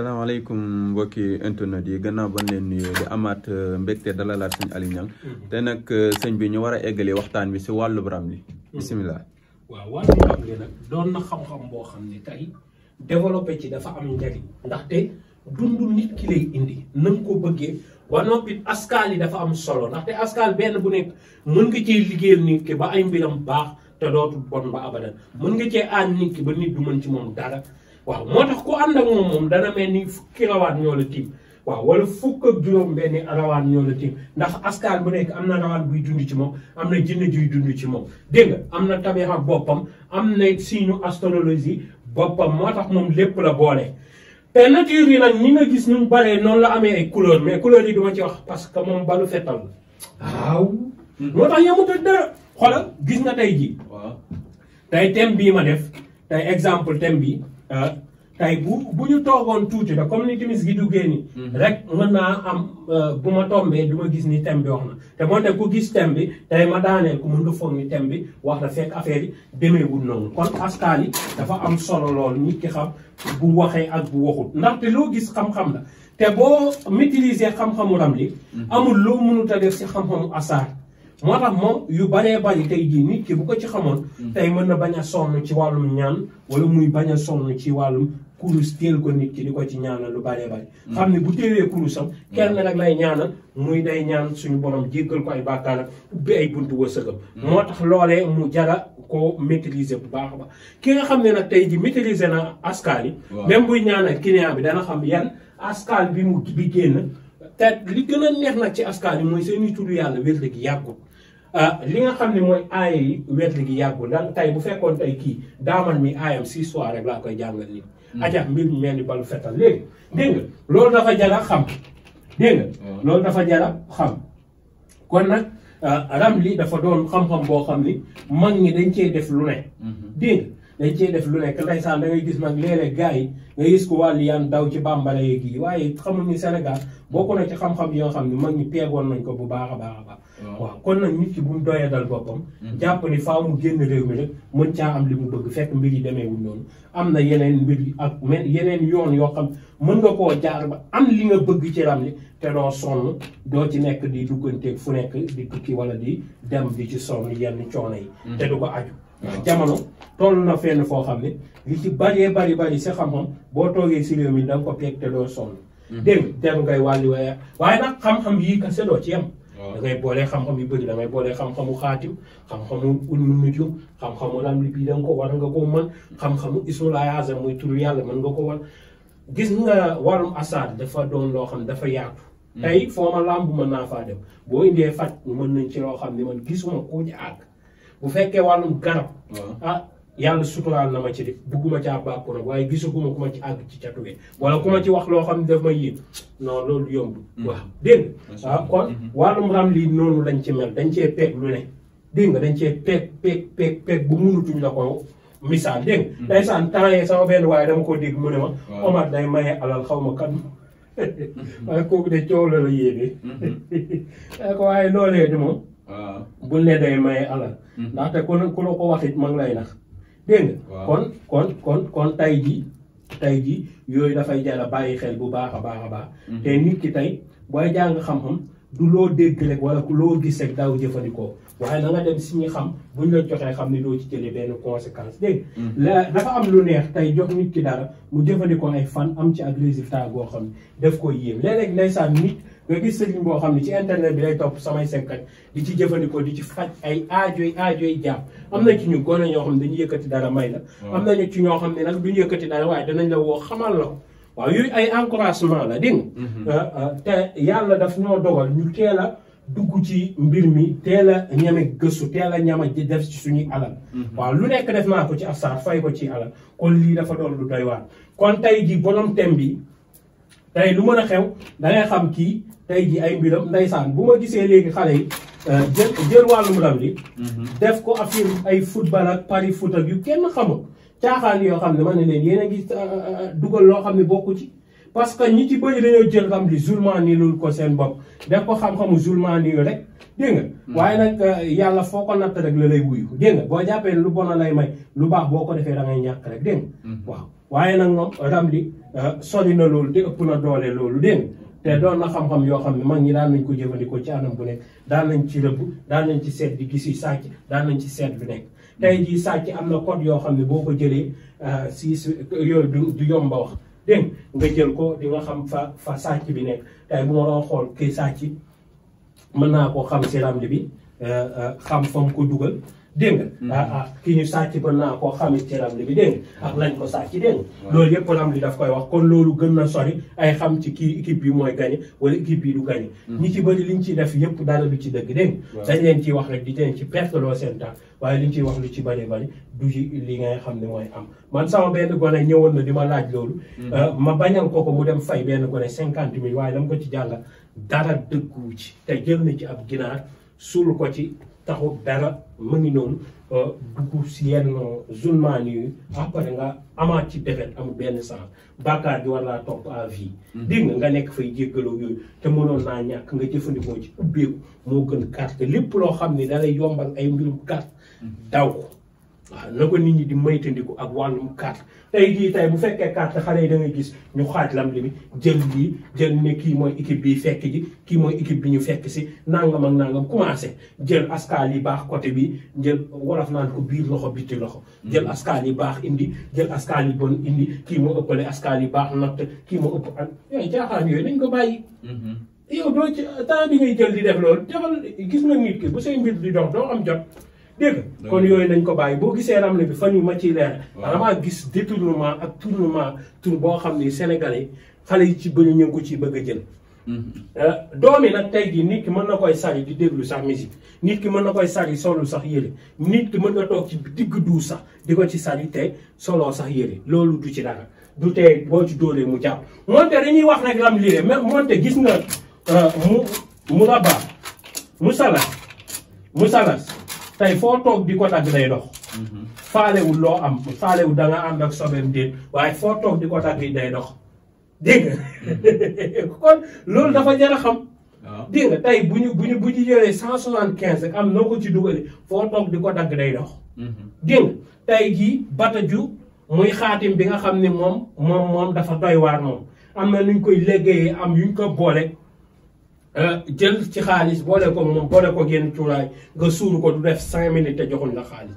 salaamaaleykum mbokki internet yi gannaaw ban leen nuyoo di amaat mbégte dalalaat sëñ Aliou Niang te nag sëñ bi ñu war a eggalee waxtaan bi si wàllu Ramli bisimilah. waaw wàllu Ramli nag doon na xam-xam boo xam ne tey développé ci dafa am njariñ ndaxte dundu nit ki lay indi na nga ko bëggee ba noppi askaal yi dafa am solo ndaxte askaal benn bu nekk mën nga cee liggéeyal nit ki ba ay mbiram baax te dootul bon ba abadan mën nga cee aan nit ki ba nit du mën ci moom dara. waaw moo tax ku ànd ak moom dana mel ni fukki rawaan ñoo la tiim waaw wala fukk ak juróom benni rawaan ñoo la tiim ndax askan bu nekk am na rawaan buy dund ci moom am na jinne juy dund ci moom dégg nga am na tabixa boppam am na signe astrologie boppam moo tax moom lépp la boole. te nature yi nag ñi nga gis ñu baree noonu la amee ay couleur mais couleur yi duma ci wax parce que moom balu fettal la waaw moo tax yemut ak dara xoolal gis nga tey ji tey thème bii ma def tey exemple thème bi tey bu ñu toogoon tuuti la comme ni timis gi duggee ni rek mën naa am bu ma tombee du ma gis ni thème bi wax na te moonte ku gis thème bi tey ma daaneel ku mën nga foog ni thème bi wax na fekk affaire yi demeewul noonu kon askan yi dafa am solo lool nit ki xam bu waxee ak bu waxut ndaxte loo gis xam-xam la te boo maîtriser xam-xamu Ramli amul loo mënut a def si xam-xamu asaar moo tax moom yu baree bari tey jii nit ki bu ko ci xamoon tey mën na bañ a sonn ci wàllum ñaan wala muy bañ a sonn ci wàllum kurus teel ko nit ki di ko ci ñaanal lu baree bari xam ne bu téewee kurusam kenn rek lay ñaanal muy day ñaan suñu borom jéggal ko ay bàkkaar ubbi ay buntu wërsëgam moo tax loolee mu jara ko maîtriser bu baax a baax ki nga xam ne nag tey ji maîtriser na askal yi même buy ñaanal client bi dana xam yan askal bi mu bi génn te li gën a neex nag ci askal yi mooy seeni tudd yàlla wér gi yàggul li nga xam ne mooy aaya yi wetli gi yàggul ndax tey bu fekkoon tey kii daaman mi aayam 6 soir rek laa koy jàngal nii ajax mbir mi mel ni balu fetal léegi dégg nga loolu dafa jara xam dégg nga loolu dafa jara xam kon nag Ramli dafa doon xam-xam boo xam ni mag ñi dañ cee def lu ne dégg nga dañ cee def lu nekk ndeysaan da ngay gis nag léeg-léeg gars yi nga gis ko wàllu yan daw ci bambara yeeg yi waaye xamul ni Sénégal bokk na ci xam-xam yoo xam ni mag ñi peegoon nañ ko bu baax a baax a baax waaw kon nag nit ki bu mu doyee dal boppam jàpp ni faaw mu génn réew mi rek mën caa am li mu bëgg fekk mbir yi demeewul noonu am na yeneen mbir yi ak yeneen yoon yoo xam mën nga koo jaar ba am li nga bëgg ci Ramli te doo sonn doo ci nekk di dugganteeg fu nekk di tukki wala di dem di ci sonn yenn coono yi te du ko aju jamono toll na fenn foo xam ne li ci bari si xam-xam boo toogee si réew mi da nga ko peeg te doo sonn dégg nga teru ngay wàlli waaye nag xam-xam yii kese doo ci yem da ngay boolee xam-xam yu bëri da ngay boolee xam-xamu xaatim xam-xamu ulmu nujum xam-xamu Ramli bii da nga ko war nga ko mën xam-xamu ismul azam muy turu yàlla mën nga ko war gis nga wàllum asaar dafa doon loo xam ne dafa yaatu tey foo ma làmb mën naa faa dem boo indee faj mën nañ ci loo xam ne man gisuma koo ci àgg bu fekkee wàllum garab yàlla suturaal na ma ci de bugguma caa bàkku nag waaye gisaguma ku ma ci àgg ci catuwee wala ku ma ci wax loo xam ne daf ma yéen non loolu yomb waaw dégg nga kon wàllum Ramli noonu lañ ci mel dañ cee peeg lu ne dégg nga dañ cee peeg bu munutuñ la ko misaal dégg nga ndeysaan temps yee sama benn waaye dama ko dégg mu ne ma Omar day maye alal xaw ma kan waaye kooku de coow la yéene ko waaye loolee di moom bul ne day maye alal ndaxte ku la ko waxit ma ngi lay nax dégg nga kon tay ji yooyu dafay jara bàyyi xel bu baax a baax te nit ki tey booy jàng xam-xam du loo dégg rek wala ku loo gis rek daaw jëfandikoo waaye da nga dem si ñi xam buñ la joxee xam ni doo ci jëlee benn conséquence dégg dafa am lu neex tey jox nit ki dara mu jëfandikoo ay fan am ci ak résultat goo xam ne daf koy yéem léeg-léeg ndeysaan nit nga gis sëriñ boo xam ne ci internet bi lay topp samay senkat di ci jëfandikoo di ci faj ay aajoy jàpp am na ci ñu gone ñoo xam ne dañu yëkkati dara may la am nañu ci ñoo xam ne nag duñu yëkkati dara waaye danañ la woo xamal la ko waaw yooyu ay encouragement la dégg nga te yàlla daf ñoo dogal ñu teel a dugg ci mbir mi teel a ñame gëstu teel a ñama di def ci suñuy alal waaw lu nekk def naa ko ci asaar fay ko ci alal kon lii dafa doon lu doy waar kon tey ji borom thème bi tey lu mën a xew da ngay xam kii tey ji ay mbiram ndeysaan bu ma gisee léegi xale yi jël wàllum Ramli def ko affaire ay football ak pari foot ak yu kenn xamul caaxaan yoo xam ne man ne leen yéen a ngi dugal loo xam ne bokku ci parce que ñi ci bëri dañoo jël Ramli zulmaani lul ko seen bopp def ko xam-xamu zulmaani yu rek dégg nga waaye nag yàlla foo ko natt rek la lay wuyu dégg nga boo jàppee lu bon a lay may lu baax boo ko defee da ngay ñàkk rek dégg nga waaw waaye nag moom Ramli sori na loolu te ëpp na doole loolu dégg te doon na xam-xam yoo xam ne mag ñi daan nañ ko jëfandikoo ci anam bu nekk daan nañ ci rëbb daan nañ ci seet di gis yi sàcc daan nañ ci seet lu nekk tey jii sàcc am na code yoo xam ne boo ko jëlee si yooyu du yomba wax dégg nga jël ko di nga xam fa sàcc bi nekk tey bu ma doon xool kii sàcc mën naa koo xam si ramli bi xam fa mu ko dugal dégg nga ki ñu sàcc mën naa koo xamit ci ramli bi dégg nga ak lañ ko sàcc dégg nga loolu yëpp ramli daf koy wax kon loolu gën na sori ay xam ci kii équipe bi mooy gagné wala équipe bi du gagné ñi ci bëri liñ ciy def yëpp dara du ci dëgg dégg nga dañ leen ciy wax rek di leen ci perte loo seen temps waaye liñ ciy wax lu ci bëri bëri du ci li ngay xam ne mooy am man sama benn gone ñëwoon na di ma laaj loolu ma bañal ko mu dem fay benn gone 50 000 waaye dama ko ci jàngal dara dëggu ci te jël na ci ab ginaar suul ko ci taxu dara mu ngi noonu dugg si yenn zulmaan yi après nga amaat ci defet amul benn sens bàkkaar bi war laa topp à vie dégg nga nekk fay jéggaloo yooyu te mënoon naa ñàkk nga jëfandikoo ci ubbeeku moo gën carte lépp loo xam ne da lay yombal ay mbirum carte daw ko waaw na ko nit ñi di maytandiku ak wàllum carte tey jii tey bu fekkee carte xale yi da ngay gis ñu xaaj lam li bi jël lii jël ne kii mooy équipe bi fekk ji kii mooy équipe bi ñu fekk si nangam ak nangam commencé jël askaal yi baax côté bi jël wolof naan ko biir loxo biti loxo jël askaal yi baax indi jël askaal yi bon indi kii moo ëppale askaal yi baax natt kii moo ëpp ak yooyu caaxaan yooyu nañ ko bàyyi yow doo ci temps bi ngay jël di def loolu defal gis nga nit ki bu say mbir di dox doo am jot dégg kon yooyu nañ ko bàyyi boo gisee ramle bi fan yu ma ciy leer damaa gis détournement ak tournement tour boo xam ni sénégalais xale yi ci bëri ñu ngi ko ciy bëgg a jël doom yi nag tey jii nit ki mën na koy sari di déglu sax musique nit ki mën na koy sari solu sax yére nit ki mën nga toog ci digg du sax di ko ci sari te soloo sax yére loolu du ci dara du tee boo ci dóolee mu jàpp moonte dañuy wax rek lam lii mais moonte gis nga mu rabaa mu salas tey foo toog di ko dagg day dox faalewul loo am faalewul da nga ànd ak sobeem déet waaye foo toog di ko dagg day dox dégg nga kon loolu dafa jar a xam dégg nga tey bu ñu jëlee 175 rek am noo ko ci dugalee foo toog di ko dagg day dox dégg nga tey jii bataju muy xaatim bi nga xam ne moom dafa doy waar moom am na nuñ koy liggéeyee am yuñ ko boole jël ci xaalis boole ko moom boole ko génn cuuraay nga suuru ko du def 5 minutes te joxuñ la xaalis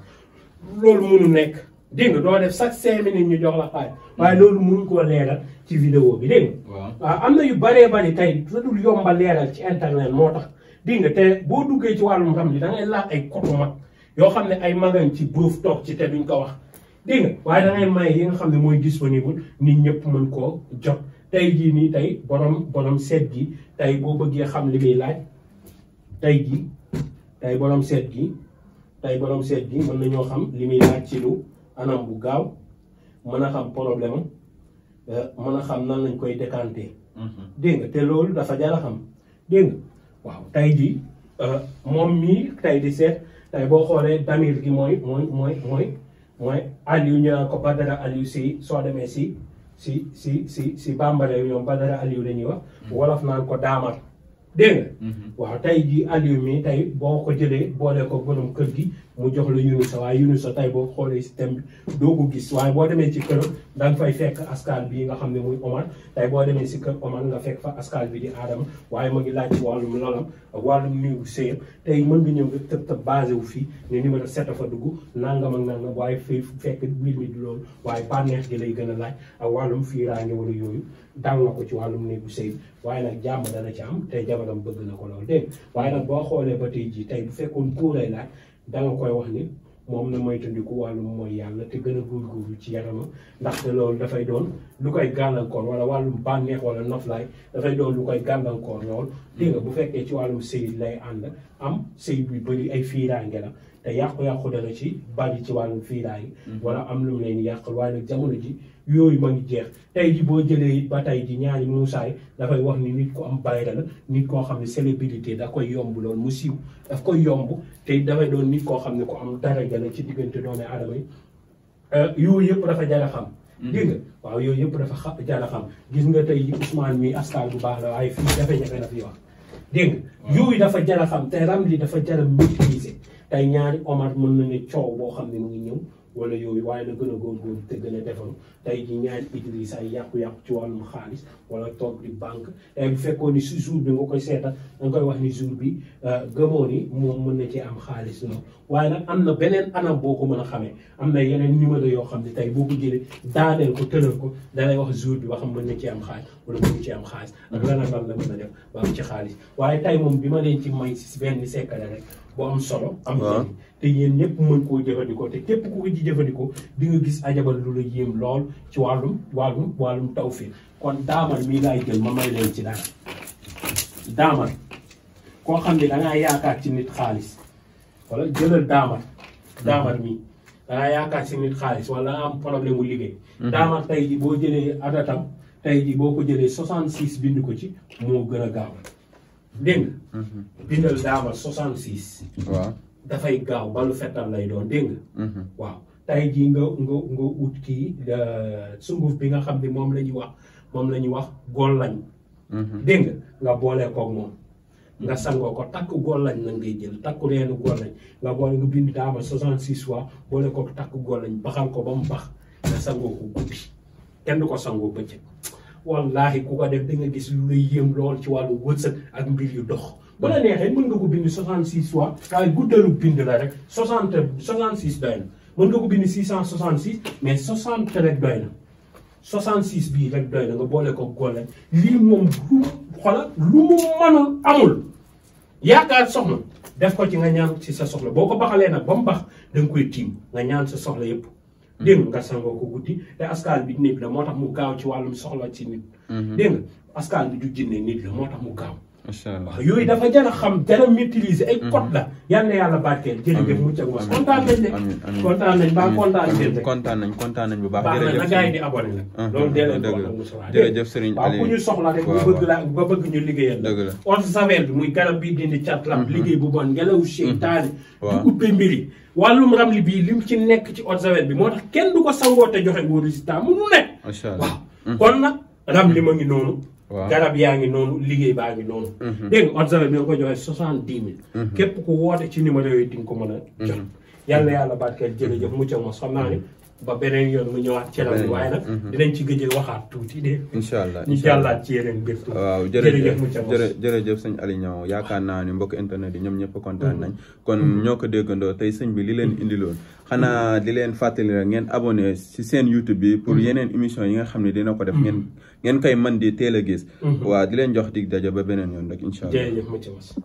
loolu mënu nekk dégg nga doo def chaque 5 minutes ñu jox la xaalis waaye loolu mënuñ koo leeral ci vidéo bi dégg nga waaw am na yu bëree bëri tey la dul yomba leeral ci internet moo tax dégg nga te boo duggee ci wàllum xam li da ngay laaj ay kotu mag yoo xam ne ay magan ci boof toog ci te duñ ko wax dégg nga waaye da ngay may yi nga xam ne mooy disponible nit ñëpp mën koo jot tey jii nii tey borom seet gi tey boo bëggee xam li muy laaj tey borom seet gi mën nañoo xam li muy laaj ci lu anam bu gaaw mën a xam problème mën a xam nan lañ koy décanter dégg nga te loolu dafa jar a xam dégg nga waaw tey jii moom mii tey di seet tey boo xoolee damir gi mooy Aliou ñu naan ko Badara Aliou si soo demee si bambara yi ñoom Badara Aliou la ñuy wax wolof naan ko daamar dégg nga waaw tey jii Aliou mi tey boo ko jëlee boole ko borom kër gi mu jox la Yunusa waaye Yunusa tey boo xoolee système bi doo ko gis waaye boo demee ci këram da nga fay fekk askal bi nga xam ne muy Omar tey boo demee si kër Omar nga fekk fa askal bi di Adama waaye ma ngi laaj ci wàllum lalam ak wàllum niw sëyam tey mën nga ñëw nga tëb basé wu fii ne numéro 7 fa dugg nangam ak nangam waaye fay fekk mbir mi di loolu waaye bànneex gi lay gën a laaj ak wàllum fiiraange wala yooyu dal na ko ci wàllum néegu sëy waaye nag jàmm dana ci am te jabaram bëgg na ko loolu dégg waaye nag boo xoolee ba tey jii tey bu fekkoon pour lay laaj da nga koy wax ni moom na moytandiku wàllum mooy yàlla te gën a góorgóorlu ci yaramam ndaxte loolu dafay doon lu koy gàllankoor wala wàllum bànneex wala noflaay dafay doon lu koy gàllankoor lool dégg nga bu fekkee ci wàllum sëy lay ànd am sëy bu bëri ay fiiraange la te yàqu-yàqu dana ci bari ci wàllum fiiraange wala am lu mu leen yàqal waaye nag jamono ji yooyu ma ngi jeex tey ji boo jëlee ba tey ji ñaari muusaay dafay wax ni nit ku am bayra la nit koo xam ne célébrité da koy yomb lool mu siiw daf koy yomb te dafay doon nit koo xam ne ku am daraja la ci diggante doomu aadama yi yooyu yëpp dafa jar a xam dégg nga waaw yooyu yëpp dafa jar a xam gis nga tey Ousmane mi askal bu baax la waaye fii jafe-jafe la fi wax dégg nga yooyu dafa jar a xam te Ramli dafa jar a maîtriser tey ñaari Omar mën na ne coow boo xam ne mu ngi ñëw wala yooyu waaye na gën a góorgóorlu te gën a defaru tey ji ñaari Idrissa ay yàqu-yàqu ci wàllum xaalis wala toog di banque tey bu fekkoon ni si jour bi nga koy seetal da nga koy wax ni jour bi gëmoo ni moom mën na cee am xaalis loolu waaye nag am na beneen anam boo ko mën a xamee am na yeneen numéro yoo xam ne tey boo ko jëlee daaneel ko tëral ko dalay wax jour bi ba xam mën na ci am xaalis wala mënu ci am xaalis ak lan ak lan la mën a def ba am ci xaalis waaye tey moom bi ma leen ci may si benn sekkale rek bu am solo am njëriñ te yéen ñëpp mën koo jëfandikoo te képp ku ko ci jëfandikoo di nga gis ajabal lu la yéem lool ci wàllum tawfiq kon daamal mii laay jël ma may leen ci dara daamal koo xam ne dangaa yaakaar ci nit xaalis wala jëlal daamal mii dangaa yaakaar ci nit xaalis wala nga am problème mu liggéey daamal tey ji boo jëlee adatam tey ji boo ko jëlee 66 bind ko ci moo gën a gaaw dégg nga bindal daamal 66 waaw dafay gaaw balu fettal lay doon dégg nga waaw tey jii nga ut kii sunguf bi nga xam ne moom la ñuy wax gollañ dégg nga boolee koog moom nga sangoo ko takk gollañ la ngay jël takku reenu gollañ nga boole nga bind daamal 66 fois boole koog takk gollañ baxal ko ba mu bax nga sangoo ko guddi kenn du ko sangoo bëccëg wallahi ku ko def da nga gis lu lay yéem lool ci wàllu wërsëg ak mbir yu dox bu la neexee mën nga ko bind 66 fois waaye guddalu bind la rek 66 doy na mën nga ko bind 666 mais 60 rek doy na 66 bii rek doy na nga boole ko góole lii moom lu mu mënul amul yaakaar soxna def ko ci nga ñaan ci sa soxla boo ko baxalee nag ba mu bax da nga koy tiim nga ñaan sa soxla yëpp dégg nga sangoo ko guddi te askaal bi nit la moo tax mu gaaw ci wàllum soxla ci nit dégg nga askaal bi du jinne nit la moo tax mu gaaw waaw yooyu dafa jar a xam jar a maîtriser ay code la yal na yàlla barkeel jërëjëf mucc ak mos kontaan nañ de kontaan nañ ba kontaan ngeen kontaan nañ bu baax jërëjëf na gars yi di abonné nag loolu dee leen ko wax ak Moussa jërëjëf Serigne Aliou waaw ku ñu soxla rek ba bëgg ñu liggéeyal eau de javel bi muy garab bii dindi cat lam liggéey bu bon ngelaw seytaane di ubbee mbiri wàllum ramli bii lim ci nekk ci eau de javel bi moo tax kenn du ko sangoo te joxe boo résultat mu nekk waaw kon nag ramli ma ngi noonu garab yaa ngi noonu liggéey baa ngi noonu dégg nga eau de javel bi nga ko joxe 70 000 képp ku woote ci numéro yooyu di nga ko mën a jot yàlla yàlla barkeel jërëjëf mucc mos xam naa ni ba beneen yoon mu ñëwaat ci ram waaye nag dinañ ci gëj waxaat tuuti de incha allah ñu jàllaat ci yeneen mbir tuuti waaw jërëjëf sëñ Aliou Niang yaakaar naa ni mbokk internet yi ñoom ñëpp kontaan nañ kon ñoo ko déggandoo tey sëñ bi li leen indiloon xanaa di leen fàttali rek ngeen abonné si seen YouTube bi pour yeneen émission yi nga xam ne dina ko def ngeen koy mën di teel a gis waaw di leen jox dig daje ba beneen yoon rek incha allah